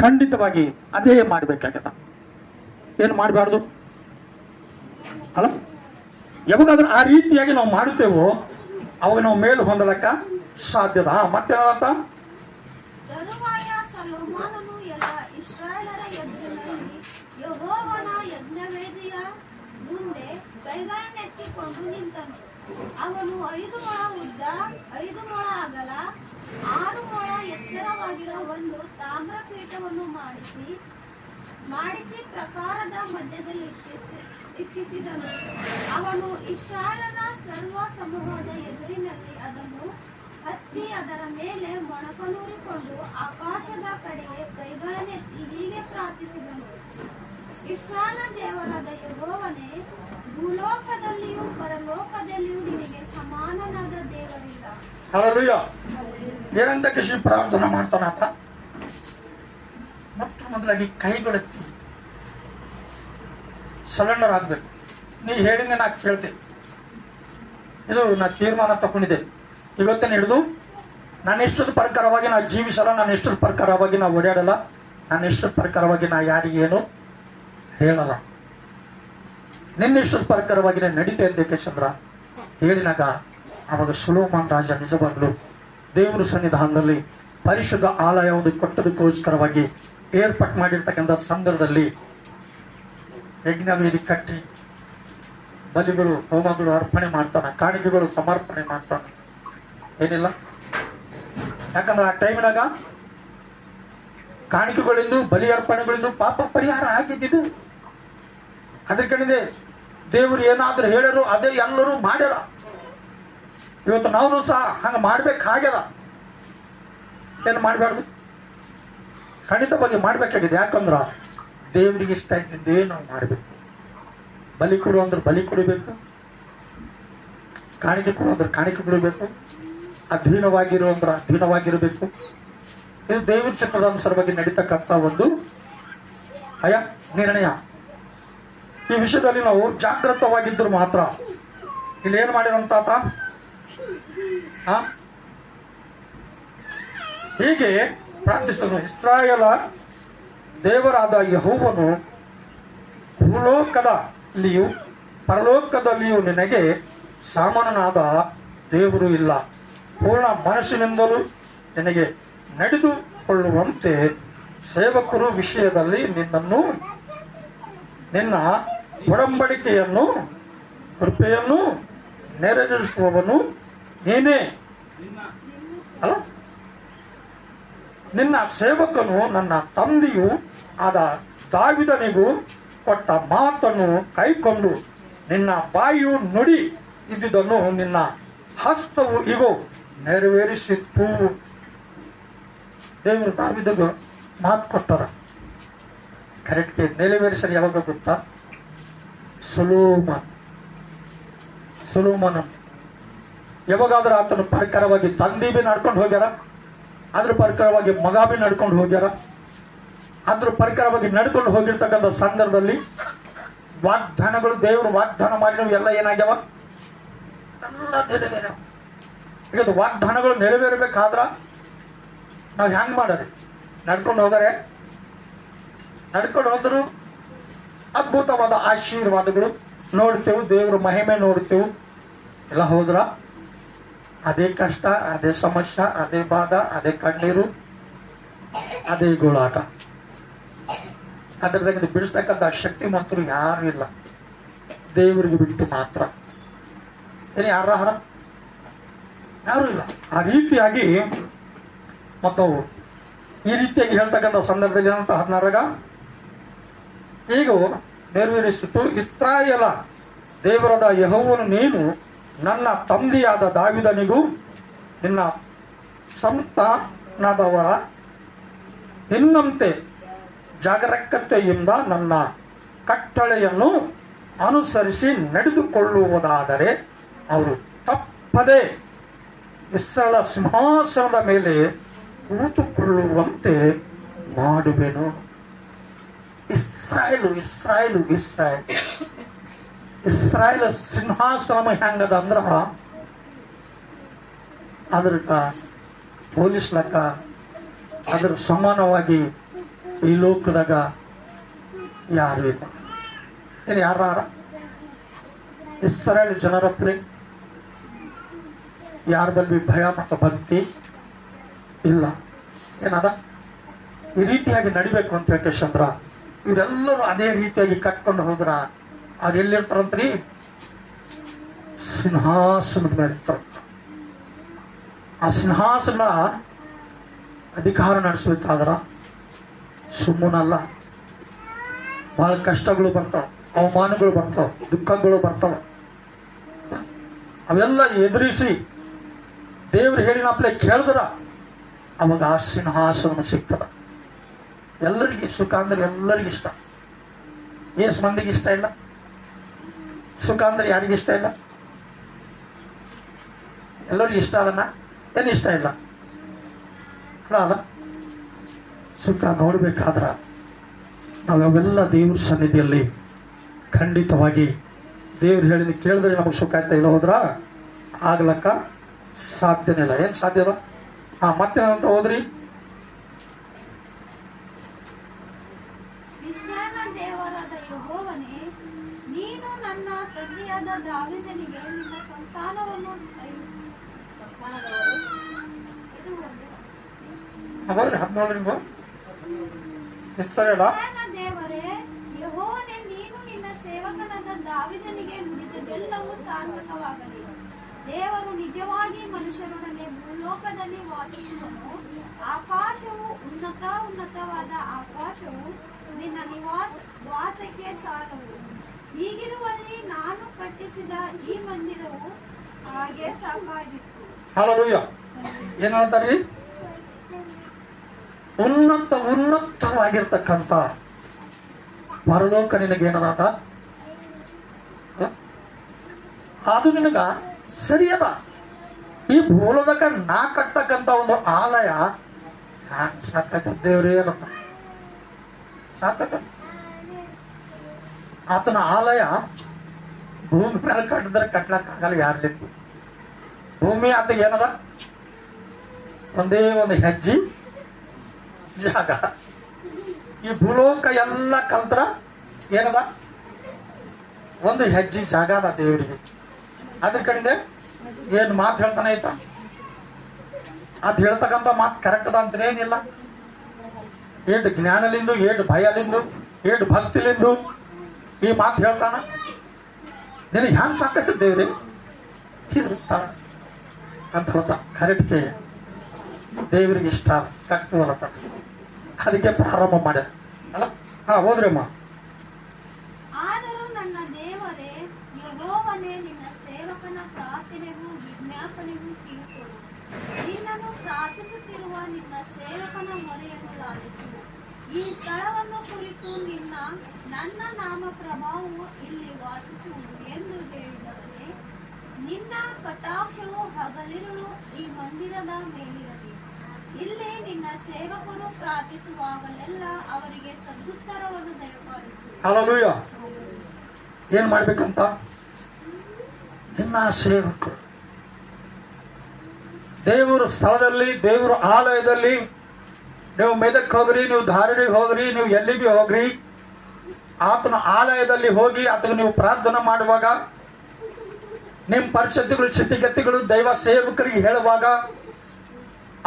A: ಖಂಡಿತವಾಗಿ ಅದೇ ಮಾಡ್ಬೇಕಾಗ್ಯದ. ಏನು ಮಾಡಬಾರ್ದು ಅಲ್ಲ? ಯಾವಾಗಾದ್ರೂ ಆ ರೀತಿಯಾಗಿ ನಾವು ಮಾಡುತ್ತೇವೋ ಅವಾಗ ನಾವು ಮೇಲು ಹೊಂದಲಕ್ಕ ಸಾಧ್ಯದ. ಮತ್ತೇನಂತ?
B: ತರುವಾಯ ಸೊಲೊಮೋನನು ಎಲ್ಲ ಇಸ್ರಾಯೇಲರ ಎದುರಿನಲ್ಲಿ ಯೆಹೋವನ ಯಜ್ಞವೇದಿಯ ಮುಂದೆ ಕೈಗಳನ್ನೆತ್ತಿಕೊಂಡು ನಿಂತನು. ಅವನು 5 ಮೊಳ ಉದ್ದ, 5 ಮೊಳ ಅಗಲ, 6 ಮೊಳ ಎತ್ತರವಾಗಿರೋ ಒಂದು ತಾಮ್ರಪೀಠವನ್ನು ಮಾಡಿಸಿ ಪ್ರಾಕಾರದ ಮಧ್ಯದಲ್ಲಿ ಇಟ್ಟಿಸಿದನು. ಅವನು ಇಸ್ರಾಯೇಲನ ಸರ್ವ ಸಮೂಹದ ಎದುರಿನಲ್ಲಿ ಅದನ್ನು ಹತ್ತಿ ಅದರ ಮೇಲೆ ಮೊಣಕನೂರಿಕೊಂಡು ಆಕಾಶದ ಕಡೆಗೆ ಕೈಗಳನ್ನೆತ್ತಿ ಹೀಗೆ ಪ್ರಾರ್ಥಿಸಿದನು: ಇಸ್ರಾಯೇಲ್ ದೇವರಾದ ಯೆಹೋವನೇ, ಭೂಲೋಕದಲ್ಲಿಯೂ ಪರಲೋಕದಲ್ಲಿಯೂ ನಿನಗೆ ಸಮಾನನಾದ ದೇವರಿಲ್ಲ.
A: ಹಲ್ಲೆಲೂಯಾ. ಏನಂತ ಕೃಷಿ ಪ್ರಾರ್ಥನೆ ಮಾಡ್ತಾನಾತ? ಮೊಟ್ಟ ಮೊದಲಾಗಿ ಕೈಗಳೆತ್ತಿ ಸರೆಂಡರ್ ಆಗ್ಬೇಕು. ನೀ ಹೇಳಿದ ನಾ ಕೇಳ್ತೇನೆ, ಇದು ನಾ ತೀರ್ಮಾನ ತಗೊಂಡಿದ್ದೆ, ಇವತ್ತಿನ ಹಿಡಿದು ನನ್ನ ಇಷ್ಟದ ಪ್ರಕಾರವಾಗಿ ನಾ ಜೀವಿಸಲ್ಲ, ನನ್ನ ಇಷ್ಟದ ಪ್ರಕಾರವಾಗಿ ನಾ ಓಡಾಡಲ್ಲ, ನನ್ನ ಇಷ್ಟದ ಪ್ರಕಾರವಾಗಿ ನಾ ಯಾರಿಗೇನು ಹೇಳಲ್ಲ, ನಿನ್ನ ಇಷ್ಟದ ಪ್ರಕಾರವಾಗಿ ನಾನು ನಡೀತೆ ಅಂತ ಚಂದ್ರ ಹೇಳಿನಾಗ ಅವಾಗ ಸೊಲೊಮೋನ್ ರಾಜ ನಿಜವಾಗ್ಲು ದೇವರ ಸನ್ನಿಧಾನದಲ್ಲಿ ಪರಿಶುದ್ಧ ಆಲಯ ಒಂದು ಕೊಟ್ಟದಕ್ಕೋಸ್ಕರವಾಗಿ ಏರ್ಪಾಟ್ ಮಾಡಿರ್ತಕ್ಕಂಥ ಸಂದರ್ಭದಲ್ಲಿ ಯಜ್ಞವೇದಿ ಕಟ್ಟಿ ಬಲಿಗಳು ಹೋಮಗಳು ಅರ್ಪಣೆ ಮಾಡ್ತಾನೆ, ಕಾಣಿಕೆಗಳು ಸಮರ್ಪಣೆ ಮಾಡ್ತಾನೆ. ಏನಿಲ್ಲ, ಯಾಕಂದ್ರೆ ಆ ಟೈಮಿನಾಗ ಕಾಣಿಕೆಗಳಿಂದ ಬಲಿ ಅರ್ಪಣೆಗಳಿಂದ ಪಾಪ ಪರಿಹಾರ ಆಗಿದ್ದು. ಅದ್ರ ಕಣಿದೆ ದೇವರು ಏನಾದ್ರೂ ಹೇಳ್ಯಾರು ಅದೇ ಎಲ್ಲರೂ ಮಾಡ್ಯಾರ. ಇವತ್ತು ನಾವು ಸಹ ಹಂಗೆ ಮಾಡ್ಬೇಕಾಗ್ಯದ. ಏನು ಮಾಡಬಾರ್ದು, ಖಂಡಿತವಾಗಿ ಮಾಡ್ಬೇಕಾಗಿದೆ. ಯಾಕಂದ್ರ ದೇವರಿಗೆ ಇಷ್ಟ ಇದ್ದಿದ್ದೇ ನಾವು ಮಾಡಬೇಕು. ಬಲಿ ಕೊಡು ಅಂದ್ರೆ ಬಲಿ ಕೊಡಬೇಕು, ಕಾಣಿಕೆ ಕೊಡು ಅಂದ್ರೆ ಕಾಣಿಕೆ ಕೊಡಬೇಕು, ಅಧೀನವಾಗಿರೋ ಅಂದ್ರೆ ಅಧೀನವಾಗಿರಬೇಕು. ಇದು ದೇವರ ಚಿತ್ರದ ಅನುಸಾರವಾಗಿ ನಡೀತಕ್ಕಂಥ ಒಂದು ನಿರ್ಣಯ. ಈ ವಿಷಯದಲ್ಲಿ ನಾವು ಜಾಗೃತವಾಗಿದ್ದರೂ ಮಾತ್ರ. ಇಲ್ಲಿ ಏನು ಮಾಡಿರಂತ ಹೀಗೆ ಪ್ರಾರ್ಥಿಸಿದನು, ಇಸ್ರಾಯೇಲ ದೇವರಾದ ಯೆಹೋವನು ಭೂಲೋಕದಲ್ಲಿಯೂ ಪರಲೋಕದಲ್ಲಿಯೂ ನಿನಗೆ ಸಾಮಾನ್ಯನಾದ ದೇವರು ಇಲ್ಲ. ಪೂರ್ಣ ಮನಸ್ಸಿನಿಂದಲೂ ನಿನಗೆ ನಡೆದುಕೊಳ್ಳುವಂತೆ ಸೇವಕರು ವಿಷಯದಲ್ಲಿ ನಿನ್ನ ಒಡಂಬಡಿಕೆಯನ್ನು ಕೃಪೆಯನ್ನು ನೆರವೇರಿಸುವವನು ನೀನೇ ಅಲ್ಲ. ನಿನ್ನ ಸೇವಕನು ನನ್ನ ತಂದೆಯೂ ಆದ ದಾವಿದನಿಗೂ ಕೊಟ್ಟ ಮಾತನ್ನು ಕೈಕೊಂಡು ನಿನ್ನ ಬಾಯಿಯು ನುಡಿ ಇದ್ದುದನ್ನು ನಿನ್ನ ಹಸ್ತವು ಇಗೋ ನೆರವೇರಿಸಿತ್ತು. ದೇವರು ದಾವಿದಗೂ ಮಾತು ಕೊಟ್ಟಾರ, ಕರೆಕ್ಟ್ಗೆ ನೆರವೇರಿಸಲು ಯಾವಾಗ ಗೊತ್ತಾ? ಸೊಲೊಮೋನ ಯಾವಾಗಾದ್ರೂ ಆತನ ಪ್ರಕಾರವಾಗಿ ತಂದೆ ಬಿ ನಡ್ಕೊಂಡು ಹೋಗ್ಯಾರ, ಅದ್ರ ಪ್ರಕಾರವಾಗಿ ಮಗ ಬಿ ನಡ್ಕೊಂಡು ಹೋಗ್ಯಾರ. ಅದ್ರ ಪ್ರಕಾರವಾಗಿ ನಡ್ಕೊಂಡು ಹೋಗಿರ್ತಕ್ಕಂಥ ಸಂದರ್ಭದಲ್ಲಿ ವಾಗ್ದಾನಗಳು, ದೇವರು ವಾಗ್ದಾನ ಮಾಡಿನವು ಎಲ್ಲ ಏನಾಗ್ಯಾವ? ಎಲ್ಲ ನೆರವೇರ. ಈಗ ವಾಗ್ದಾನಗಳು ನೆರವೇರಬೇಕಾದ್ರ ನಾವು ಹೆಂಗ್ ಮಾಡರಿ? ನಡ್ಕೊಂಡು ಹೋದರೆ, ನಡ್ಕೊಂಡು ಹೋದ್ರು ಅದ್ಭುತವಾದ ಆಶೀರ್ವಾದಗಳು ನೋಡ್ತೇವೆ, ದೇವ್ರ ಮಹಿಮೆ ನೋಡ್ತೇವೆ. ಎಲ್ಲ ಹೋದ್ರ ಅದೇ ಕಷ್ಟ, ಅದೇ ಸಮಸ್ಯೆ, ಅದೇ ಬಾಧ, ಅದೇ ಕಣ್ಣೀರು, ಅದೇ ಗೋಳಾಟ. ಅದರದಾಗ ಬಿಡಿಸ್ತಕ್ಕಂಥ ಶಕ್ತಿ ಮಾತ್ರ ಯಾರು ಇಲ್ಲ, ದೇವರಿಗೆ ಬಿಟ್ಟು ಮಾತ್ರ. ಏನು ಯಾರು ಇಲ್ಲ. ಆ ರೀತಿಯಾಗಿ ಮತ್ತು ಈ ರೀತಿಯಾಗಿ ಹೇಳ್ತಕ್ಕಂಥ ಸಂದರ್ಭದಲ್ಲಿ ಏನಂತ 16 ಈಗ ನೆರವೇರಿಸಿತು. ಇಸ್ರಾಯೇಲ ದೇವರಾದ ಯೆಹೋವನು ನೀನು ನನ್ನ ತಂದೆಯಾದ ದಾವಿದನಿಗೂ ನಿನ್ನ ಸಂತಾನದವರ ನಿನ್ನಂತೆ ಜಾಗರೂಕತೆಯಿಂದ ನನ್ನ ಕಟ್ಟಳೆಯನ್ನು ಅನುಸರಿಸಿ ನಡೆದುಕೊಳ್ಳುವುದಾದರೆ ಅವರು ತಪ್ಪದೆ ಇಸ್ರಾಯೇಲ ಸಿಂಹಾಸನದ ಮೇಲೆ ಕೂತುಕೊಳ್ಳುವಂತೆ ಮಾಡುವೆನು. ಇಸ್ರಾಯೇಲ್ ಸಿಂಹಾಸನ ಹೆಂಗದ ಅಂದ್ರ ಅದ್ರಕ ಹೋಲಿಸ್ಲಕ್ಕ ಅದ್ರ ಸಮಾನವಾಗಿ ಈ ಲೋಕದಾಗ ಯಾರು ಇಲ್ಲ. ಏನು ಯಾರ ಇಸ್ರಾಯೇಲ್ ಜನರ ಪ್ರೇಮ ಯಾರ ಬಲ್ಲಿ ಭಯ ಮತ್ತು ಭಕ್ತಿ ಇಲ್ಲ. ಏನದ ಈ ರೀತಿಯಾಗಿ ನಡಿಬೇಕು ಅಂತ ಯಾಕೆಂದ್ರ ಇವರೆಲ್ಲರೂ ಅದೇ ರೀತಿಯಾಗಿ ಕಟ್ಕೊಂಡು ಹೋದ್ರ ಅವ್ರು ಎಲ್ಲಿರ್ತಾರಂತ್ರಿ? ಸಿಂಹಾಸನದ ಮೇಲೆ ಇರ್ತಾರ. ಆ ಸಿಂಹಾಸನ ಅಧಿಕಾರ ನಡೆಸಬೇಕಾದ್ರ ಸುಮ್ಮನಲ್ಲ, ಬಹಳ ಕಷ್ಟಗಳು ಬರ್ತಾವ, ಅವಮಾನಗಳು ಬರ್ತಾವ, ದುಃಖಗಳು ಬರ್ತಾವ. ಅವೆಲ್ಲ ಎದುರಿಸಿ ದೇವ್ರು ಹೇಳಿನಪ್ಲೆ ಕೇಳಿದ್ರ ಅವಾಗ ಆ ಸಿಂಹಾಸನ ಸಿಗ್ತದ. ಎಲ್ಲರಿಗೆ ಸುಖ ಅಂದ್ರೆ ಎಲ್ಲರಿಗೂ ಇಷ್ಟ. ಎಷ್ಟು ಮಂದಿಗೆ ಇಷ್ಟ ಇಲ್ಲ ಸುಖ ಅಂದ್ರೆ? ಯಾರಿಗೂ ಇಷ್ಟ ಇಲ್ಲ? ಎಲ್ಲರಿಗೂ ಇಷ್ಟ ಅದನ್ನ. ಏನು ಇಷ್ಟ ಇಲ್ಲ ಅಲ್ಲ? ಸುಖ ನೋಡ್ಬೇಕಾದ್ರ ನಾವೆಲ್ಲ ದೇವ್ರ ಸನ್ನಿಧಿಯಲ್ಲಿ ಖಂಡಿತವಾಗಿ ದೇವ್ರು ಹೇಳಿದ ಕೇಳಿದ್ರೆ ನಮಗೆ ಸುಖ ಆಯ್ತಾ ಇಲ್ಲ ಹೋದ್ರ ಆಗ್ಲಕ್ಕ ಸಾಧ್ಯನೇ ಇಲ್ಲ. ಏನ್ ಸಾಧ್ಯ ಅದ? ಮತ್ತೇನಂತ ಹೋದ್ರಿ?
B: ಇಸ್ರಾಯೇಲನ ದೇವರಾದ ಯೆಹೋವನೇ, ನೀನು ನನ್ನ ತಂದೆಯಾದ ದಾವೀದನಿಗೆ ನಿನ್ನ ಸಂತಾನವನ್ನು
A: ಹಾಗಾದ್ರೆ 14 ನಿಮ್ಗೆ ಇಸ್ರಾಯೇಲ
B: ದೇವರೇ ಯೆಹೋವನೇ, ನೀನು ನಿನ್ನ ಸೇವಕನಾದ ದಾವೀದನಿಗೆ ನುಡಿದದ್ದೆಲ್ಲವೂ ಸಾರ್ಥಕವಾಗಲಿ. ದೇವರು ನಿಜವಾಗಿ ಮನುಷ್ಯರೊಡನೆ ಭೂಲೋಕದಲ್ಲಿ ವಾಸಿಸುವನು. ಆಕಾಶವು ಉನ್ನತವಾದ ಆಕಾಶವು ನಿನ್ನ ವಾಸಕ್ಕೆ ಸಾಲವು. ಹೀಗಿರುವಲ್ಲಿ ನಾನು ಕಟ್ಟಿಸಿದ ಈ ಮಂದಿರವು ಹಾಗೆ ಸಾಕಾಗಿತ್ತು.
A: ಹಲ್ಲೆಲೂಯಾ. ಏನ್ ಹೇಳ್ತಾರಿ? ಉನ್ನತವಾಗಿರ್ತಕ್ಕಂಥ ಪರಲೋಕ ನಿನಗೇನದ? ಅದು ನಿನಗ ಸರಿಯದ. ಈ ಭೂಲೋಕ ನಾ ಕಟ್ಟಕ್ಕಂತ ಒಂದು ಆಲಯ ಸಾಕತ್ತ ದೇವ್ರೇ ಅನ್ನತ್ತ. ಸಾಕತ್ತ ಆತನ ಆಲಯ ಭೂಮಿ ಮೇಲೆ ಕಟ್ಟಿದ್ರೆ ಕಟ್ಲಕ್ಕಾಗಲ್ಲ. ಯಾರ್ಲಿಕ್ಕೆ ಭೂಮಿ ಆತ ಏನದ? ಒಂದೇ ಒಂದು ಹೆಜ್ಜೆ ಜಾಗ. ಈ ಭೂಲೋಕ ಎಲ್ಲ ಕಲ್ತ್ರ ಏನದ? ಒಂದು ಹೆಜ್ಜೆ ಜಾಗ ಅದ ದೇವರಿಗೆ. ಅದ್ರ ಕಡೆಗೆ ಏನ್ ಮಾತು ಹೇಳ್ತಾನೆ ಆಯ್ತಾ? ಅದ್ ಹೇಳ್ತಕ್ಕಂಥ ಮಾತು ಕರೆಕ್ಟ್ ಅದ ಅಂತ ಏನಿಲ್ಲ. ಏಟ್ ಜ್ಞಾನಲಿಂದು, ಏಟ್ ಭಯಲಿಂದು, ಏಟ್ ಭಕ್ತಿಲಿಂದು ಈ ಮಾತು ಹೇಳ್ತಾನ. ನಿನಗೆ ಹ್ಯಾಂಗ್ ಸಾಕತ್ತೆ ದೇವ್ರಿ ಅಂತ ಹೇಳ್ತ. ಕರೆಕ್ಟ್ ದೇವ್ರಿಗೆ ಇಷ್ಟ ಕಟ್ಟುವಲ್ಲತ್ತ. ಅದಕ್ಕೆ ಪ್ರಾರಂಭ ಮಾಡ್ಯ ಅಲ್ಲ. ಹೋದ್ರಮ್ಮ.
B: ಆದರೂ ನನ್ನ ದೇವರೇ ಯೆಹೋವನೇ, ನಿನ್ನ ಸೇವಕನ ಪ್ರಾರ್ಥನೆಗೂ ವಿಜ್ಞಾಪನೆಗೂ ಕಿವಿಗೊಡು. ನಿನ್ನನ್ನು ಪ್ರಾರ್ಥಿಸುತ್ತಿರುವ ನಿನ್ನ ಸೇವಕನ ಮೊರೆಯನ್ನು ಲಾಲಿಸು. ಈ ಸ್ಥಳವನ್ನು ಕುರಿತು ನನ್ನ ನಾಮ ಪ್ರಭಾವವು ಇಲ್ಲಿ ವಾಸಿಸುವುದು ಎಂದು ಹೇಳಿದವನೇ, ನಿನ್ನ ಕಟಾಕ್ಷವು ಹಗಲಿರುಳು ಈ ಮಂದಿರದ ಮೇಲಿರಲಿ. ಇಲ್ಲಿ ನಿನ್ನ ಸೇವಕರು ಪ್ರಾರ್ಥಿಸುವಾಗಲೆಲ್ಲ ಅವರಿಗೆ ಸದುತ್ತರವನ್ನು ದಯಪಾಲಿಸು.
A: ಹಲ್ಲೆಲೂಯಾ. ಏನ್ ಮಾಡ್ಬೇಕಂತ? ನಿನ್ನ ಸೇವಕರು ದೇವರ ಸ್ಥಳದಲ್ಲಿ, ದೇವರ ಆಲಯದಲ್ಲಿ, ನೀವು ಮೆದಕ್ ಹೋಗ್ರಿ, ನೀವು ಧಾರಣಿಗೆ ಹೋಗ್ರಿ, ನೀವು ಎಲ್ಲಿ ಬಿ ಹೋಗ್ರಿ, ಆತನ ಆಲಯದಲ್ಲಿ ಹೋಗಿ ಆತನ ನೀವು ಪ್ರಾರ್ಥನೆ ಮಾಡುವಾಗ, ನಿಮ್ಮ ಪರಿಸ್ಥಿತಿಗಳು, ಸ್ಥಿತಿಗತಿಗಳು ದೈವ ಸೇವಕರಿಗೆ ಹೇಳುವಾಗ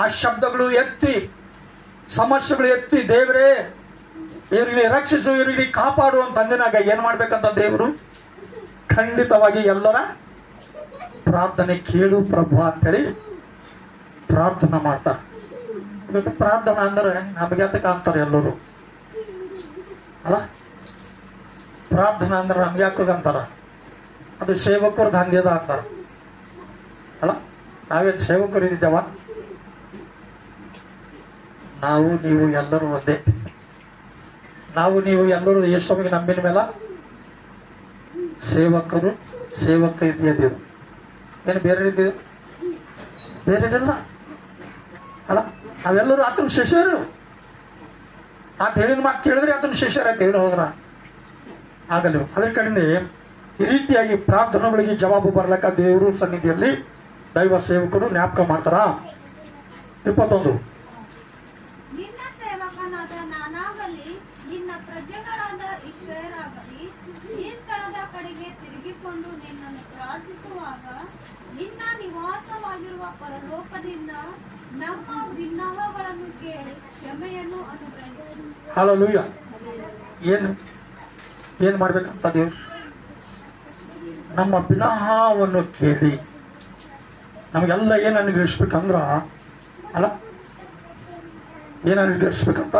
A: ಆ ಶಬ್ದಗಳು ಎತ್ತಿ, ಸಮಸ್ಯೆಗಳು ಎತ್ತಿ, ದೇವರೇ ಇವರಿಗೆ ರಕ್ಷಿಸು, ಇವರಿಗೆ ಕಾಪಾಡು ಅಂತ ಅಂದಿನಾಗ ಏನ್ ಮಾಡ್ಬೇಕಂತ ದೇವರು ಖಂಡಿತವಾಗಿ ಎಲ್ಲರ ಪ್ರಾರ್ಥನೆ ಕೇಳು ಪ್ರಭು ಅಂತೇಳಿ ಪ್ರಾರ್ಥನೆ ಮಾಡ್ತಾರೆ. ಇವತ್ತು ಪ್ರಾರ್ಥನೆ ಅಂದ್ರೆ ನಮಗೆ ಅದಕ್ಕೆ ಅಂತಾರೆ ಎಲ್ಲರೂ ಅಲ್ಲ. ಪ್ರಾರ್ಥನೆ ಅಂದ್ರೆ ನಮ್ಗೆ ಯಾಕಂತಾರ? ಅದು ಸೇವಕರ ದಂಧೆದ ಅಂತಾರ ಅಲ್ಲ. ನಾವೇನು ಸೇವಕರು ಇದ್ದೇವ? ನಾವು ನೀವು ಎಲ್ಲರೂ ಒಂದೇ. ನಾವು ನೀವು ಎಲ್ಲರೂ ಯೇಸುವಿಗೆ ನಂಬಿನ ಮೇಲೆ ಸೇವಕರು ಇದ್ದೀವಿ. ಏನು ಬೇರೆ ಇದ್ದೀವಿ? ಬೇರೆಲ್ಲ ಅಲ್ಲ. ನಾವೆಲ್ಲರೂ ಆತನ ಶಿಷ್ಯರು. ಆತ ಹೇಳಿದ ಮಾತು ಕೇಳಿದ್ರೆ ಆತನ ಶಿಷ್ಯರಾಯ್ತು. ಏನು ಹೋದ್ರ ಆಗಲ್ಲ. ಅದ್ರ ಕಡೆಯಿಂದ ಈ ರೀತಿಯಾಗಿ ಪ್ರಾರ್ಥನೆಗಳಿಗೆ ಜವಾಬು ಬರ್ಲಕ್ಕ ದೇವರು ಸನ್ನಿಧಿಯಲ್ಲಿ ದೈವ ಸೇವಕರು ಜ್ಞಾಪಕ ಮಾಡ್ತಾರ. 21
B: ನಿನ್ನ ಸೇವಕನಾದ ನಾನಾಗಲಿ ನಿನ್ನ ಪ್ರಜೆಗಳಾದ ಇಸ್ರಾಯೇಲರಾಗಲಿ ಈ ಸ್ಥಳದ ಕಡೆಗೆ ತಿರುಗಿಕೊಂಡು ನಿನ್ನನ್ನು ಪ್ರಾರ್ಥಿಸುವಾಗ ನಿನ್ನ ನಿವಾಸವಾಗಿರುವ ಪರಲೋಕದಿಂದ ನಮ್ಮ ವಿನ್ನಹಗಳನ್ನು ಕೇಳಿ ಕ್ಷಮೆಯನ್ನು ಅನುಗ್ರಹಿಸು.
A: ಹಲ್ಲೆಲೂಯಾ. ಏನ್ ಮಾಡ್ಬೇಕಂತ ದೇವ್ರು? ನಮ್ಮ ವಿನಹವನ್ನು ಕೇಳಿ ನಮಗೆಲ್ಲ ಏನ್ ಅನುಗ್ರಹಿಸ್ಬೇಕಂದ್ರ ಅಲ್ಲ. ಏನ್ ಅನುಗ್ರಹಿಸ್ಬೇಕಂತ?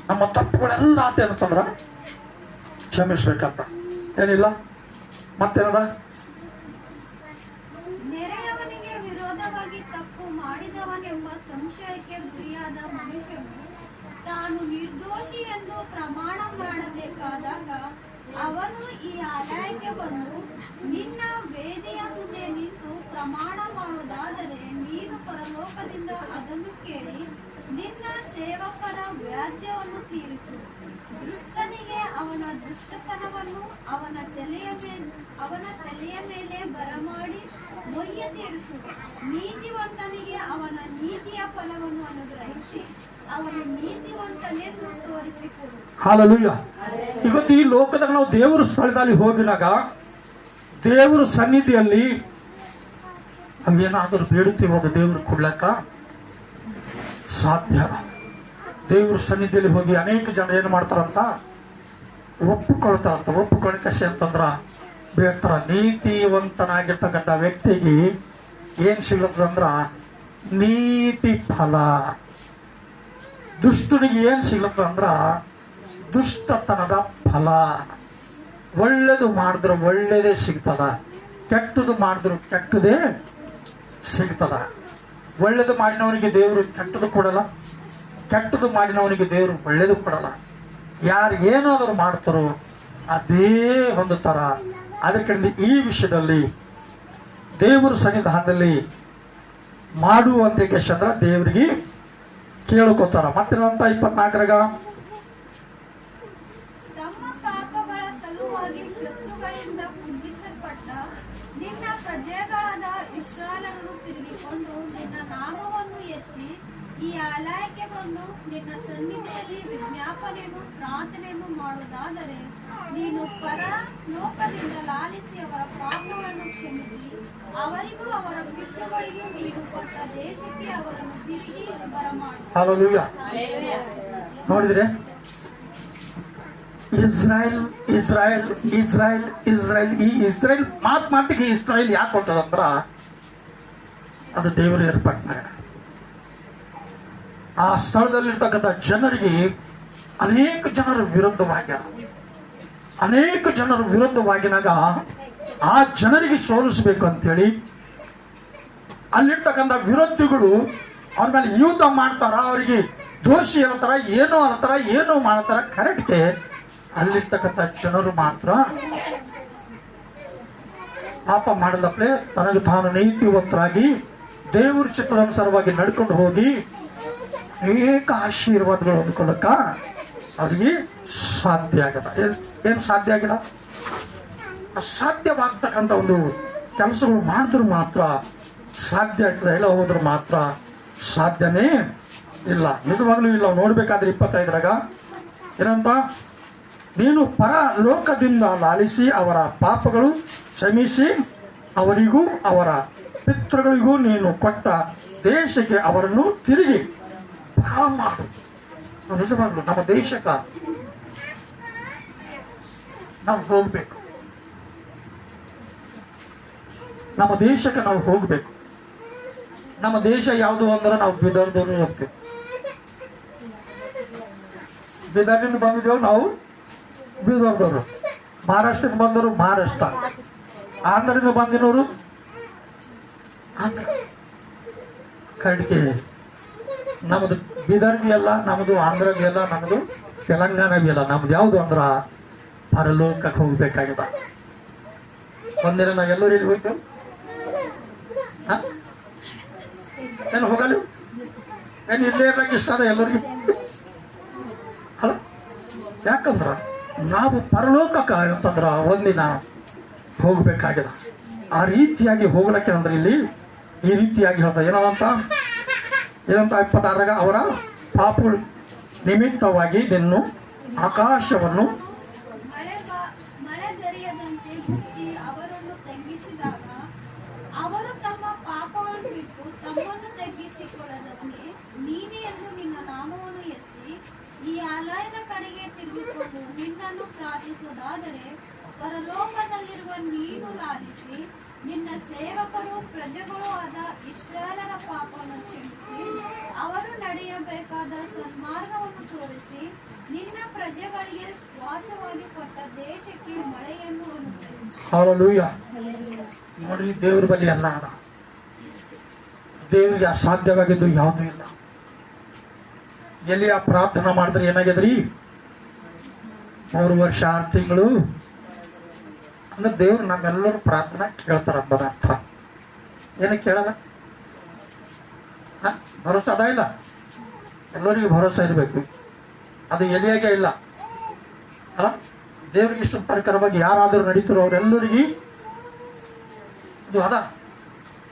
A: ನಮ್ಮ ತಪ್ಪುಗಳೆಲ್ಲ ಆತ ಏನಂತಂದ್ರ ಕ್ಷಮಿಸ್ಬೇಕಂತ. ಏನಿಲ್ಲ ಮತ್ತೇನದ?
B: ನೆರೆಯವನಿಗೆ ವಿರೋಧವಾಗಿ ತಪ್ಪು ಮಾಡಿದವನೆಂಬ ಸಂಶಯಕ್ಕೆ ಗುರಿಯಾದ ಮನುಷ್ಯನು ತಾನು ನಿರ್ದೋಷಿ ಎಂದು ಪ್ರಮಾಣ ಮಾಡಬೇಕಾದಾಗ ಅವನು ಈ ಆಲಯಕ್ಕೆ ಬಂದು ನಿನ್ನ ವೇದಿಯ ಮುಂದೆ ನಿಂತು ಪ್ರಮಾಣ ಮಾಡುವುದಾದರೆ ನೀನು ಪರಲೋಕದಿಂದ ಅದನ್ನು ಕೇಳಿ ನಿನ್ನ ಸೇವಕರ ವ್ಯಾಜ್ಯವನ್ನು ತೀರಿಸು. ದುಷ್ಟನಿಗೆ ಅವನ ದುಷ್ಟತನವನ್ನು ಅವನ ತಲೆಯ ಮೇಲೆ ಬರಮಾಡಿ ಮೊಯ್ಯ ತೀರಿಸು. ನೀತಿವಂತನಿಗೆ ಅವನ ನೀತಿಯ ಫಲವನ್ನು ಅನುಗ್ರಹಿಸಿ ಅವನು ನೀತಿವಂತನೆಂದು ತೋರಿಸಿಕೊಡು.
A: ಹಾಲೆಲೂಯಾ. ಇವತ್ತು ಈ ಲೋಕದಾಗ ನಾವು ದೇವರ ಸ್ಥಳದಲ್ಲಿ ಹೋಗಿನಾಗ ದೇವರ ಸನ್ನಿಧಿಯಲ್ಲಿ ನಾವೇನಾದರೂ ಬೇಡುತ್ತೀವೋ ಅದು ದೇವರು ಕೊಡ್ಲಕ್ಕ ಸಾಧ್ಯ. ದೇವ್ರ ಸನ್ನಿಧಿಯಲ್ಲಿ ಹೋಗಿ ಅನೇಕ ಜನ ಏನು ಮಾಡ್ತಾರಂತ ಒಪ್ಪಿಕೊಳ್ತಾರಂತ. ಒಪ್ಪಿಕೊಳ್ಳಿಕಶೆ ಅಂತಂದ್ರ ಬೇಡ್ತಾರ. ನೀತಿವಂತನಾಗಿರ್ತಕ್ಕಂಥ ವ್ಯಕ್ತಿಗೆ ಏನ್ ಸಿಗ್ಲತ್ತದಂದ್ರ ನೀತಿ ಫಲ. ದುಷ್ಟನಿಗೆ ಏನ್ ಸಿಗ್ಲತ್ತದಂದ್ರ ದುಷ್ಟತನದ ಫಲ. ಒಳ್ಳೇದು ಮಾಡಿದ್ರೆ ಒಳ್ಳೇದೇ ಸಿಗ್ತದ, ಕೆಟ್ಟದು ಮಾಡಿದ್ರು ಕೆಟ್ಟದೇ ಸಿಗ್ತದ. ಒಳ್ಳೇದು ಮಾಡಿನವನಿಗೆ ದೇವರು ಕೆಟ್ಟದು ಕೊಡಲ್ಲ, ಕೆಟ್ಟದು ಮಾಡಿನವನಿಗೆ ದೇವರು ಒಳ್ಳೇದು ಕೊಡಲ್ಲ. ಯಾರು ಏನಾದರೂ ಮಾಡ್ತಾರೋ ಅದೇ ಹೊಂದುತ್ತಾರ. ಅದಕ್ಕೆ ಈ ವಿಷಯದಲ್ಲಿ ದೇವರ ಸನ್ನಿಧಾನದಲ್ಲಿ ಮಾಡುವಂತ ಅಂದ್ರ ದೇವರಿಗೆ ಕೇಳ್ಕೋತಾರ. ಮತ್ತೆ 24
B: ತಮ್ಮ ಪಾಪಗಳ ಸಲುವಾಗಿ ಶತ್ರುಗಳಿಂದ ಕುಗ್ಗಿಸಲ್ಪಟ್ಟ ನಿನ್ನ ಪ್ರಜೆಗಳಾದ ಇಸ್ರಾಯೇಲರನ್ನು ತಿರುಗಿಕೊಂಡು ನಿನ್ನ ನಾಮವನ್ನು ಎತ್ತಿ ಈ ಆಲಯಕ್ಕೆ ಬಂದು ನಿನ್ನ ಸನ್ನಿಧಿಯಲ್ಲಿ ವಿಜ್ಞಾಪನೆಯನ್ನು ಪ್ರಾರ್ಥನೆಯನ್ನು ಮಾಡುವುದಾದರೆ ನೀನು ಪರಲೋಕದಿಂದ ಲಾಲಿಸಿ ಅವರ ಪಾಪಗಳನ್ನು ಕ್ಷಮಿಸಿ ಅವರಿಗೂ ಅವರ ಪಿತೃಗಳಿಗೂ ನೀನು ಕೊಟ್ಟ ದೇಶಕ್ಕೆ ಅವರನ್ನು ತಿರುಗಿ ಬರಮಾಡು.
A: ಹಾಲೆಲೂಯಾ. ನೋಡಿದ್ರೆ ಇಸ್ರಾಯೇಲ್ ಇಸ್ರಾಯೇಲ್ ಇಸ್ರಾಯೇಲ್ ಇಸ್ರಾಯೇಲ್ ಈ ಇಸ್ರಾಯೇಲ್ ಮಾತಿಗೆ ಇಸ್ರಾಯೇಲ್ ಯಾಕೆ ಕೊಟ್ಟದಂದ್ರ ಅದು ದೇವರ ಏರ್ಪಾಟ್ನಾಗ ಆ ಸ್ಥಳದಲ್ಲಿರ್ತಕ್ಕಂಥ ಜನರಿಗೆ ಅನೇಕ ಜನರ ವಿರುದ್ಧವಾಗಿನಾಗ ಆ ಜನರಿಗೆ ಸೋಲಿಸಬೇಕು ಅಂತೇಳಿ ಅಲ್ಲಿರ್ತಕ್ಕಂಥ ವಿರೋಧಿಗಳು ಅವ್ರ ಮೇಲೆ ಯುದ್ಧ ಮಾಡ್ತಾರ. ಅವರಿಗೆ ದೋಷಿ ಹೇಳ್ತಾರ, ಏನೋ ಮಾಡ್ತಾರ. ಕರೆಕ್ಟ್ಗೆ ಅಲ್ಲಿರ್ತಕ್ಕಂಥ ಜನರು ಮಾತ್ರ ಪಾಪ ಮಾಡದಪ್ಲೆ ತನಗೆ ತಾನು ನೀತಿವಂತರಾಗಿ ದೇವರ ಚಿತ್ತದನುಸಾರವಾಗಿ ನಡ್ಕೊಂಡು ಹೋಗಿ ಅನೇಕ ಆಶೀರ್ವಾದಗಳು ಹೊಂದ್ಕೊಳ್ಳಕ್ಕ ಅವ್ರಿಗೆ ಸಾಧ್ಯ ಆಗದ. ಏನು ಸಾಧ್ಯ ಆಗಿಲ್ಲ? ಅಸಾಧ್ಯವಾಗ್ತಕ್ಕಂಥ ಒಂದು ಕೆಲಸಗಳು ಮಾಡಿದ್ರು ಮಾತ್ರ ಸಾಧ್ಯ ಆಗ್ತದೆ. ಎಲ್ಲ ಹೋದ್ರು ಮಾತ್ರ ಸಾಧ್ಯನೇ ಇಲ್ಲ, ನಿಜವಾಗ್ಲೂ ಇಲ್ಲ. ನೋಡ್ಬೇಕಾದ್ರೆ 25 ಏನಂತ, ನೀನು ಪರಲೋಕದಿಂದ ಲಾಲಿಸಿ ಅವರ ಪಾಪಗಳು ಕ್ಷಮಿಸಿ ಅವರಿಗೂ ಅವರ ಪಿತೃಗಳಿಗೂ ನೀನು ಕೊಟ್ಟ ದೇಶಕ್ಕೆ ಅವರನ್ನು ತಿರುಗಿ ಮಾಡು. ನಿಜವಾಗ್ಲು ನಮ್ಮ ದೇಶಕ್ಕೆ ನಾವು ಹೋಗ್ಬೇಕು. ನಮ್ಮ ದೇಶಕ್ಕೆ ನಾವು ಹೋಗ್ಬೇಕು. ನಮ್ಮ ದೇಶ ಯಾವುದು ಅಂದ್ರೆ ನಾವು ಬೀದರ್ದವ್ರು ಹೋಗ್ತೇವೆ. ಬೀದರ್ನಿಂದ ಬಂದಿದ್ದೇವೆ ನಾವು ಬೀದರ್ದವರು. ಮಹಾರಾಷ್ಟ್ರದಿಂದ ಬಂದವರು ಮಹಾರಾಷ್ಟ್ರ. ಆಂಧ್ರದಿಂದ ಬಂದಿನವರು ಆಂಧ್ರ. ಕಡೆಗೆ ನಮ್ಮದು ಬೀದರ್ಗೆ ಅಲ್ಲ, ನಮ್ಮದು ಆಂಧ್ರಗೆ ಅಲ್ಲ, ನಮ್ಮದು ತೆಲಂಗಾಣಗೆ ಅಲ್ಲ. ನಮ್ದು ಯಾವುದು ಅಂದ್ರ ಪರಲೋಕಕ್ಕೆ ಹೋಗ್ಬೇಕಾಗಿದೆ. ಒಂದಿನ ನಾವೆಲ್ಲರೂ ಇಲ್ಲಿ ಹೋಗ್ತೇವೆ. ಏನು ಹೋಗಲ್ಲ? ಏನು ಇಲ್ಲೇ ಇರ್ಲಕ್ಕೆ ಇಷ್ಟ ಅದ ಎಲ್ಲರಿಗೆ ಅಲ್ಲ? ಯಾಕಂದ್ರ ನಾವು ಪರಲೋಕಕ್ಕೆ ಅಂತಂದ್ರ ಒಂದಿನ ಹೋಗ್ಬೇಕಾಗಿದೆ. ಆ ರೀತಿಯಾಗಿ ಹೋಗ್ಲಕ್ಕೆ ಅಂದ್ರೆ ಇಲ್ಲಿ ಈ ರೀತಿಯಾಗಿ ಹೇಳ್ತಾ ಏನಂತ 26 ಅವರ ಪಾಪಗಳು ನಿಮಿತ್ತವಾಗಿ ನಿನ್ನು ಆಕಾಶವನ್ನು
B: ಮಳೆಗರಿಯದಂತೆ ಮುಚ್ಚಿ ಅವರನ್ನು ತಗ್ಗಿಸಿದಾಗ ಅವರು ತಮ್ಮ ಪಾಪವನ್ನು ಬಿಟ್ಟು ತಮ್ಮನ್ನು ತಗ್ಗಿಸಿಕೊಳ್ಳದಂತೆ ನೀನೇ ಎಂದು ನಿನ್ನ ನಾಮವನ್ನು ಎತ್ತಿ ಈ ಆಲಯದ ಕಡೆಗೆ ತಿರುಗಿಕೊಂಡು ನಿನ್ನನ್ನು ಪ್ರಾರ್ಥಿಸುವುದಾದರೆ ಪರಲೋಕದಲ್ಲಿರುವ ನೀನು ಲಾಲಿಸಿ ನಿನ್ನ ಸೇವಕರು ಪ್ರಜೆಗಳು ಆದ ಇಸ್ರಾಯೇಲರ ಪಾಪವನ್ನು ಕ್ಷಮಿಸಿ ಅವರು ನಡೆಯಬೇಕಾದ ಸನ್ಮಾರ್ಗವನ್ನು ತೋರಿಸಿ ನಿನ್ನ ಪ್ರಜೆಗಳಿಗೆ ವಾಸವಾಗಿ ಕೊಟ್ಟ ದೇಶಕ್ಕೆ ಮಳೆಯನ್ನು ಅನುಗ್ರಹಿಸಿ.
A: ಹಲ್ಲೆಲೂಯಾ. ನೋಡಿ, ದೇವ್ರ ಬಳಿ ಅಲ್ಲ, ದೇವರಿಗೆ ಅಸಾಧ್ಯವಾಗಿದ್ದು ಯಾವುದೂ ಇಲ್ಲ. ಎಲ್ಲಿ ಆ ಪ್ರಾರ್ಥನೆ ಮಾಡಿದ್ರೆ ಏನಾಗ್ಯದ್ರಿ? 3 ವರ್ಷ 6 ತಿಂಗಳು ಅಂದ್ರೆ ದೇವ್ರು ನಮ್ಮೆಲ್ಲರೂ ಪ್ರಾರ್ಥನೆ ಕೇಳ್ತಾರ ಅಂಬದ ಅರ್ಥ. ಏನಕ್ಕೆ ಕೇಳಲ್ಲ? ಭರೋಸೆ ಅದ ಇಲ್ಲ? ಎಲ್ಲರಿಗೂ ಭರೋಸೆ ಇರಬೇಕು. ಅದು ಎಲ್ಲಿಯಾಗೆ ಇಲ್ಲ ಅಲ್ಲ. ದೇವ್ರಿಗೆ ಇಷ್ಟ ಪ್ರಕಾರವಾಗಿ ಯಾರಾದರೂ ನಡೀತಾರೋ ಅವರೆಲ್ಲರಿಗೆ ಇದು ಅದ.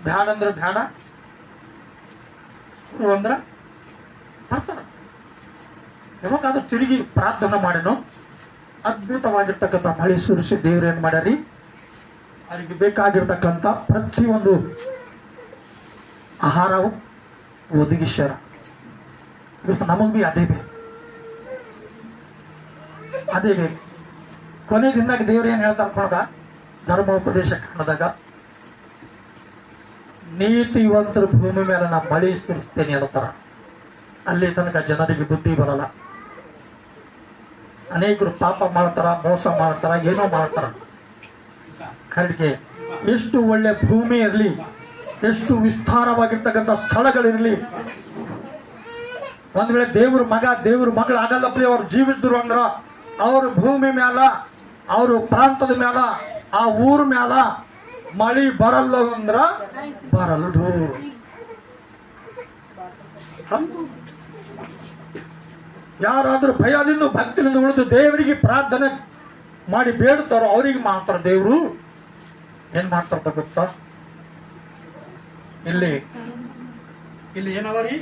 A: ಬ್ಯಾಡ ಅಂದ್ರೆ ಬ್ಯಾಡ, ಅಂದ್ರೆ ಬರ್ತಾರ. ಯಾವಾಗಾದ್ರೂ ತಿರುಗಿ ಪ್ರಾರ್ಥನೆ ಮಾಡಿನು, ಅದ್ಭುತವಾಗಿರ್ತಕ್ಕಂಥ ಮಳೆ ಸುರಿಸಿ ದೇವ್ರು ಏನ್ ಮಾಡ್ಯಾರಿ, ಅವರಿಗೆ ಬೇಕಾಗಿರ್ತಕ್ಕಂಥ ಪ್ರತಿಯೊಂದು ಆಹಾರವು ಒದಗಿಸ್ಯಾರ. ಇವತ್ತು ನಮಗ್ ಬಿ ಅದೇ ಬೇಕು, ಅದೇ ಬೇಕು. ಕೊನೆ ದಿನದಾಗ ದೇವ್ರು ಏನ್ ಹೇಳ್ತಾ ಅನ್ಕೊಂಡ, ಧರ್ಮೋಪದೇಶ ಕಾಣದಾಗ ನೀತಿವಂತರ ಭೂಮಿ ಮೇಲೆ ನಾ ಮಳೆ ಸುರಿಸ್ತೇನೆ ಹೇಳ್ತಾರ. ಅಲ್ಲಿ ತನಕ ಜನರಿಗೆ ಬುದ್ಧಿ ಬರಲ್ಲ. ಅನೇಕರು ಪಾಪ ಮಾಡ್ತಾರ, ಮೋಸ ಮಾಡ್ತಾರ, ಏನೋ ಮಾಡ್ತಾರ. ಕಡೆಗೆ ಎಷ್ಟು ಒಳ್ಳೆ ಭೂಮಿ ಇರಲಿ, ಎಷ್ಟು ವಿಸ್ತಾರವಾಗಿರ್ತಕ್ಕಂಥ ಸ್ಥಳಗಳಿರಲಿ, ಒಂದ್ ವೇಳೆ ದೇವ್ರ ಮಗಳು ಆಗಲ್ಲಪ್ಪ ಅವ್ರು ಜೀವಿಸಿದ್ರು ಅಂದ್ರ ಅವ್ರ ಭೂಮಿ ಮ್ಯಾಲ, ಅವ್ರ ಪ್ರಾಂತದ ಮ್ಯಾಲ, ಆ ಊರ ಮ್ಯಾಲ ಮಳಿ ಬರಲ್ಲ ಅಂದ್ರ ಬರಲ್ದು. ಯಾರಾದ್ರೂ ಭಯದಿಂದ ಭಕ್ತಿಯಿಂದ ಉಳಿದು ದೇವರಿಗೆ ಪ್ರಾರ್ಥನೆ ಮಾಡಿ ಬೇಡ್ತಾರೋ ಅವ್ರಿಗೆ ಮಾತ್ರ ದೇವ್ರು ಏನ್ ಮಾಡ್ತಾರ ಗೊತ್ತಾ? ಇಲ್ಲಿ ಏನವ ರೀ,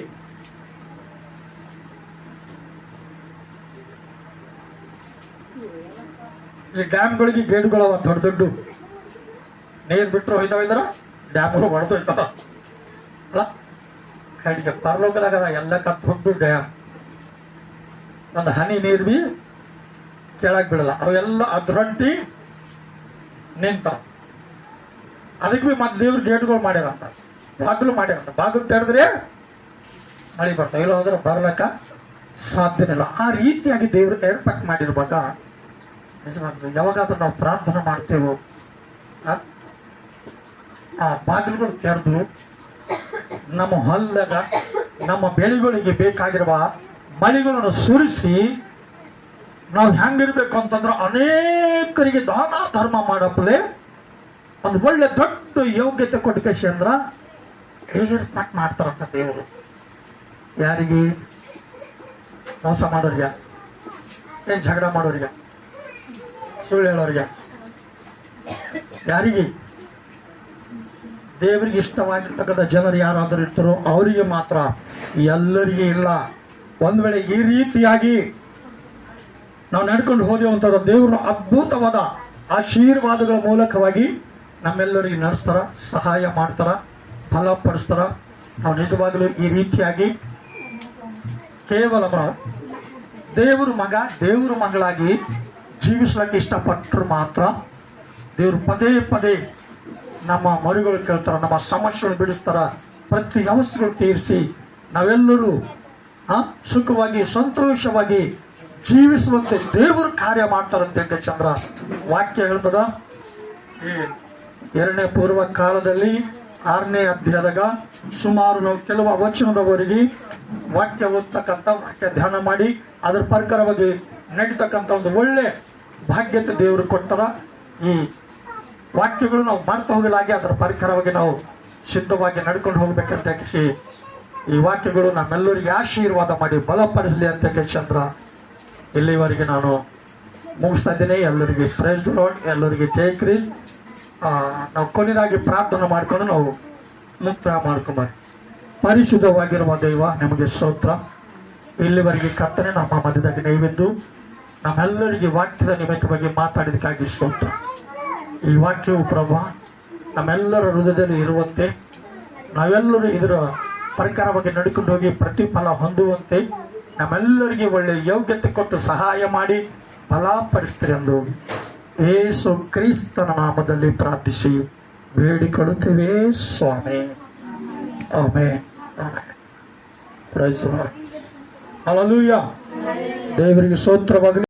A: ಈ ಡ್ಯಾಮ್ಗಳಿಗೆ ಗೇಟ್ಗಳವ ದೊಡ್ಡ ದೊಡ್ಡ, ನೀರ್ ಬಿಟ್ಟರು ಹೋಯ್ತಾವ, ಡ್ಯಾಮ್ಗಳು ಹೊಡೆದು ಹೋಯ್ತಾವ ಅಲ್ಲ. ಕಡೆಗೆ ಪರಲೋಕದಾಗ ಎಲ್ಲ ದೊಡ್ಡ ಡ್ಯಾಮ್, ಒಂದು ಹನಿ ನೀರ್ ಬಿ ಕೆಳಗ್ ಬಿಡಲ್ಲ, ಅವೆಲ್ಲ ಅದ್ರೊಟ್ಟಿ ನಿಂತಾವ. ಅದಕ್ಕೆ ಬಿ ಮತ್ತೆ ದೇವ್ರ ಗೇಟ್ಗಳು ಮಾಡ್ಯಾರಂತ, ಬಾಗಿಲು ಮಾಡ್ಯಾರಂತ. ಬಾಗಿಲು ತೆರೆದ್ರೆ ಮಳೆ ಬರ್ತಾವ, ಇಲ್ಲ ಹೋದ್ರೆ ಬರ್ಲಕ್ಕ ಸಾಧ್ಯನಿಲ್ಲ. ಆ ರೀತಿಯಾಗಿ ದೇವ್ರು ಏರ್ಪಾಟ್ ಮಾಡಿರ್ಬೇಕಾ ಯಾವಾಗಾದ್ರೂ ನಾವು ಪ್ರಾರ್ಥನೆ ಮಾಡ್ತೇವೋ ಆ ಬಾಗಿಲುಗಳು ತೆರೆದು ನಮ್ಮ ಹೊಲದಾಗ ನಮ್ಮ ಬೆಳೆಗಳಿಗೆ ಬೇಕಾಗಿರುವ ಮಳೆಗಳನ್ನು ಸುರಿಸಿ ನಾವು ಹೆಂಗಿರ್ಬೇಕು ಅಂತಂದ್ರೆ ಅನೇಕರಿಗೆ ದಾನ ಧರ್ಮ ಮಾಡಪ್ಪಲೆ ಒಂದು ಒಳ್ಳೆ ದೊಡ್ಡ ಯೋಗ್ಯತೆ ಕೊಟ್ಕೇಸಿ ಅಂದ್ರ ಏರ್ಪಾಟ್ ಮಾಡ್ತಾರಂತ ದೇವರು. ಯಾರಿಗೆ? ಮೋಸ ಮಾಡೋರಿಗೆ, ಏನ್ ಜಗಳ ಮಾಡೋರಿಗೆ, ಸುಳ್ಳು ಹೇಳೋರಿಗೆ, ಯಾರಿಗೆ? ದೇವರಿಗೆ ಇಷ್ಟವಾಗಿರ್ತಕ್ಕಂಥ ಜನರು ಯಾರಾದರೂ ಇರ್ತಾರೋ ಅವರಿಗೆ ಮಾತ್ರ, ಎಲ್ಲರಿಗೆ ಇಲ್ಲ. ಒಂದ್ ವೇಳೆ ಈ ರೀತಿಯಾಗಿ ನಾವು ನಡ್ಕೊಂಡು ಹೋದೆವು ಅಂತಂದ್ರೆ ದೇವರು ಅದ್ಭುತವಾದ ಆಶೀರ್ವಾದಗಳ ಮೂಲಕವಾಗಿ ನಮ್ಮೆಲ್ಲರಿಗೆ ನಡೆಸ್ತಾರ, ಸಹಾಯ ಮಾಡ್ತಾರ, ಫಲಪಡಿಸ್ತಾರ. ನಾವು ನಿಜವಾಗಲೂ ಈ ರೀತಿಯಾಗಿ ಕೇವಲ ದೇವರು ಮಗಳಾಗಿ ಜೀವಿಸ್ಲಿಕ್ಕೆ ಇಷ್ಟಪಟ್ಟರು ಮಾತ್ರ ದೇವರು ಪದೇ ಪದೇ ನಮ್ಮ ಮರಿಗಳು ಕೇಳ್ತಾರ, ನಮ್ಮ ಸಮಸ್ಯೆಗಳು ಬಿಡಿಸ್ತಾರ, ಪ್ರತಿ ಅವಸ್ಥೆಗಳು ತೀರಿಸಿ ನಾವೆಲ್ಲರೂ ಸುಖವಾಗಿ ಸಂತೋಷವಾಗಿ ಜೀವಿಸುವಂತೆ ದೇವರು ಕಾರ್ಯ ಮಾಡ್ತಾರಂತೆ ಚಂದ್ರ ವಾಕ್ಯ ಹೇಳ್ತದ. ಈ 2ನೇ ಪೂರ್ವ ಕಾಲದಲ್ಲಿ 6ನೇ ಅಧ್ಯಾಯದಾಗ ಸುಮಾರು ನಾವು ಕೆಲವು ವಚನದವರೆಗೆ ವಾಕ್ಯ ಓದ್ತಕ್ಕಂಥ, ವಾಕ್ಯ ಧ್ಯಾನ ಮಾಡಿ ಅದರ ಪ್ರಕಾರವಾಗಿ ನಡೀತಕ್ಕಂಥ ಒಂದು ಒಳ್ಳೆ ಭಾಗ್ಯತೆ ದೇವರು ಕೊಡ್ತಾರ. ಈ ವಾಕ್ಯಗಳು ನಾವು ಮಾಡ್ತಾ ಹೋಗಲಾಗಿ ಅದರ ಪ್ರಕಾರವಾಗಿ ನಾವು ಸಿದ್ಧವಾಗಿ ನಡ್ಕೊಂಡು ಹೋಗ್ಬೇಕಂತ ಹೇಳಿ ಈ ವಾಕ್ಯಗಳು ನಮ್ಮೆಲ್ಲರಿಗೆ ಆಶೀರ್ವಾದ ಮಾಡಿ ಬಲಪಡಿಸಲಿ ಅಂತ ಚಂದ್ರ ಇಲ್ಲಿವರೆಗೆ ನಾನು ಮುಗಿಸ್ತಾ ಇದ್ದೀನಿ. ಎಲ್ಲರಿಗೆ ಪ್ರೈಸ್ ಲಾರ್ಡ್, ಎಲ್ಲರಿಗೆ ಜೈ ಕ್ರಿಸ್. ನಾವು ಕೊನೆಯದಾಗಿ ಪ್ರಾರ್ಥನೆ ಮಾಡ್ಕೊಂಡು ನಾವು ಮುಕ್ತಾಯ ಮಾಡ್ಕೊಂಬಾರಿ. ಪರಿಶುದ್ಧವಾಗಿರುವ ದೈವ ನಿಮಗೆ ಸ್ತೋತ್ರ. ಇಲ್ಲಿವರೆಗೆ ಕರ್ತನೆ ನಮ್ಮ ಮಧ್ಯದಾಗ ನೈವೇದ್ದು ನಮ್ಮೆಲ್ಲರಿಗೆ ವಾಕ್ಯದ ನಿಮಿತ್ತವಾಗಿ ಮಾತಾಡಿದಕ್ಕಾಗಿ ಸ್ತೋತ್ರ. ಈ ವಾಕ್ಯವು ಪ್ರಭು ನಮ್ಮೆಲ್ಲರ ಹೃದಯದಲ್ಲಿ ಇರುವಂತೆ, ನಾವೆಲ್ಲರೂ ಇದರ ಪ್ರಕಾರವಾಗಿ ನಡ್ಕೊಂಡು ಹೋಗಿ ಪ್ರತಿಫಲ ಹೊಂದುವಂತೆ ನಮ್ಮೆಲ್ಲರಿಗೆ ಒಳ್ಳೆಯ ಯೋಗ್ಯತೆ ಕೊಟ್ಟು ಸಹಾಯ ಮಾಡಿ ಫಲಪಡಿಸ್ತೀರಿ ಎಂದು ಯೇಸು ಕ್ರಿಸ್ತನ ನಾಮದಲ್ಲಿ ಪ್ರಾರ್ಥಿಸಿ ಬೇಡಿಕೊಳ್ಳುತ್ತೇವೆ ಸ್ವಾಮಿ. Amen. Praise the Lord. Hallelujah. ದೇವರಿಗೆ ಸ್ತೋತ್ರವಾಗಲಿ.